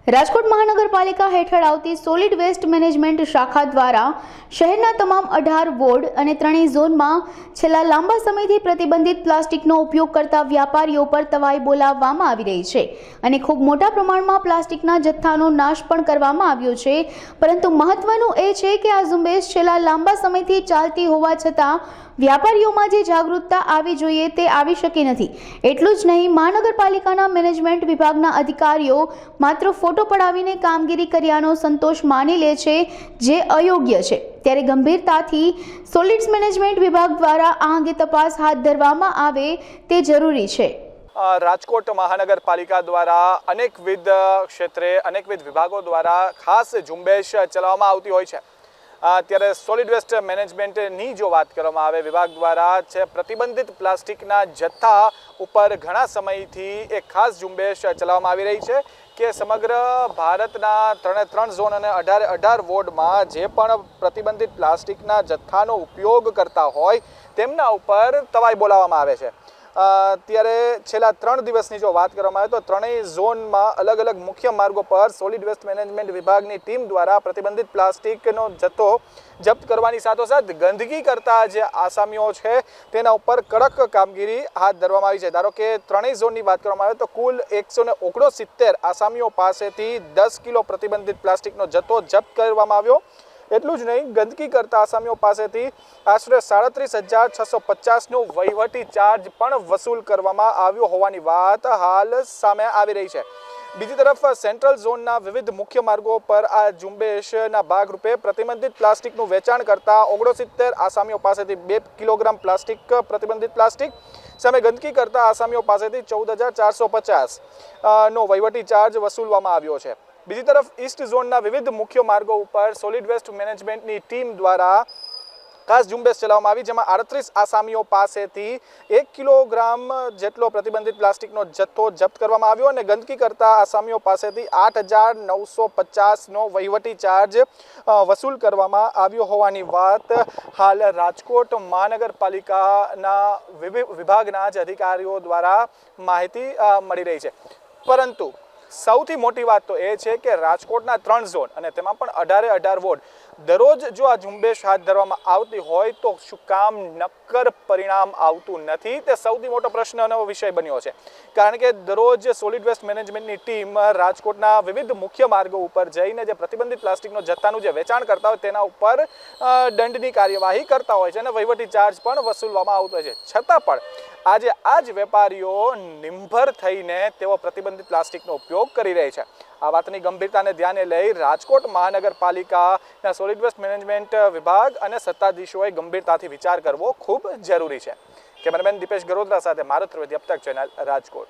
રાજકોટ મહાનગરપાલિકા હેઠળ આવતી સોલિડ વેસ્ટ મેનેજમેન્ટ શાખા દ્વારા શહેરના તમામ 18 વોર્ડ અને ત્રણેય ઝોનમાં છેલ્લા લાંબા સમયથી પ્રતિબંધિત પ્લાસ્ટિકનો ઉપયોગ કરતા વ્યાપારીઓ પર તવાઈ બોલાવવામાં આવી રહી છે અને ખૂબ મોટા પ્રમાણમાં પ્લાસ્ટિકના જથ્થાનો નાશ પણ કરવામાં આવ્યો છે। પરંતુ મહત્વનું એ છે કે આ ઝુંબેશ છેલ્લા લાંબા સમયથી ચાલતી હોવા છતાં વ્યાપારીઓમાં જે જાગૃતતા આવી જોઈએ તે આવી શકી નથી। એટલું જ નહીં, મહાનગરપાલિકાના મેનેજમેન્ટ વિભાગના અધિકારીઓ માત્ર ફોટો પડાવીને કામગીરી કર્યાનો સંતોષ માની લે છે, જે અયોગ્ય છે। ત્યારે ગંભીરતાથી સોલિડ્સ મેનેજમેન્ટ વિભાગ દ્વારા આ અંગે તપાસ હાથ ધરવામાં આવે તે જરૂરી છે। રાજકોટ મહાનગરપાલિકા દ્વારા અનેકવિધ ક્ષેત્રે અનેકવિધ વિભાગો દ્વારા ખાસ ઝુંબેશ ચલાવવામાં આવતી હોય છે। ત્યારે સોલિડ વેસ્ટ મેનેજમેન્ટની જો વાત કરવામાં આવે, વિભાગ દ્વારા છે પ્રતિબંધિત પ્લાસ્ટિકના જથ્થા ઉપર ઘણા સમયથી એક ખાસ ઝુંબેશ ચલાવવામાં આવી રહી છે કે સમગ્ર ભારતના 3 ઝોન અને 18 વોર્ડમાં જે પણ પ્રતિબંધિત પ્લાસ્ટિકના જથ્થાનો ઉપયોગ કરતા હોય તેમના ઉપર તવાઈ બોલાવવામાં આવે છે। ત્યારે છેલ્લા 3 દિવસની જો વાત કરવામાં આવે તો ત્રણેય ઝોનમાં અલગ અલગ મુખ્ય માર્ગો પર સોલિડ વેસ્ટ મેનેજમેન્ટ વિભાગની ટીમ દ્વારા પ્રતિબંધિત પ્લાસ્ટિકનો જથ્થો જપ્ત કરવાની સાથોસાથ ગંદકી કરતા જે આસામીઓ છે તેના ઉપર કડક કામગીરી હાથ ધરવામાં આવી છે। ધારો કે ત્રણેય ઝોનની વાત કરવામાં આવે તો કુલ 169 આસામીઓ પાસેથી 10 કિલો પ્રતિબંધિત પ્લાસ્ટિકનો જથ્થો જપ્ત કરવામાં આવ્યો। એટલું જ નહીં, ગંદકી કરતા આસામીઓ પાસેથી આશરે 37,650નો વહીવટી ચાર્જ પણ વસૂલ કરવામાં આવ્યો હોવાની વાત હાલ સામે આવી રહી છે। બીજી તરફ સેન્ટ્રલ ઝોનના વિવિધ મુખ્ય માર્ગો પર આ ઝુંબેશના ભાગરૂપે પ્રતિબંધિત પ્લાસ્ટિકનું વેચાણ કરતા 69 આસામીઓ પાસેથી 2 કિલોગ્રામ પ્રતિબંધિત પ્લાસ્ટિક સામે ગંદકી કરતા આસામીઓ પાસેથી 14,450નો વહીવટી ચાર્જ વસૂલવામાં આવ્યો છે। બીજી તરફ ઈસ્ટ ઝોનના વિવિધ મુખ્ય માર્ગો ઉપર સોલિડ વેસ્ટ મેનેજમેન્ટની ટીમ દ્વારા ખાસ ઝુંબેશ ચલાવવામાં આવી, જેમાં 38 આસામીઓ પાસેથી 1 કિલોગ્રામ જેટલો પ્રતિબંધિત પ્લાસ્ટિકનો જથ્થો જપ્ત કરવામાં આવ્યો અને ગંદકી કરતા આસામીઓ પાસેથી 8,950નો વહીવટી ચાર્જ વસૂલ કરવામાં આવ્યો હોવાની વાત હાલ રાજકોટ મહાનગરપાલિકાના વિભાગના જ અધિકારીઓ દ્વારા માહિતી મળી રહી છે। પરંતુ સૌથી મોટી વાત તો એ છે કે રાજકોટના 3 ઝોન અને તેમાં પણ 18 વોર્ડ દરરોજ જો આ ઝુંબેશ હાથ ધરવામાં આવતી હોય તો શું કામ નક્કર પરિણામ આવતું નથી, તે સૌથી મોટો પ્રશ્નનો વિષય બન્યો છે। કારણ કે દરરોજ સોલિડ વેસ્ટ મેનેજમેન્ટની ટીમ રાજકોટના વિવિધ મુખ્ય માર્ગો ઉપર જઈને જે પ્રતિબંધિત પ્લાસ્ટિકનો જથ્થાનું જે વેચાણ કરતા હોય તેના ઉપર દંડની કાર્યવાહી કરતા હોય છે અને વહીવટી ચાર્જ પણ વસૂલવામાં આવતો હોય છે। છતાં પણ આજે આ જ વેપારીઓ નિર્ભર થઈને તેઓ પ્રતિબંધિત પ્લાસ્ટિકનો ઉપયોગ કરી રહી છે। આ વાતની ગંભીરતાને ધ્યાને લઈ રાજકોટ મહાનગરપાલિકાના સોલિડ વેસ્ટ મેનેજમેન્ટ વિભાગ અને સત્તાધીશોએ ગંભીરતાથી વિચાર કરવો ખૂબ જરૂરી છે। કેમેરામેન દીપેશ ગરોત્રા સાથે મારુત ત્રિવેદી, અબ તક ચેનલ, રાજકોટ।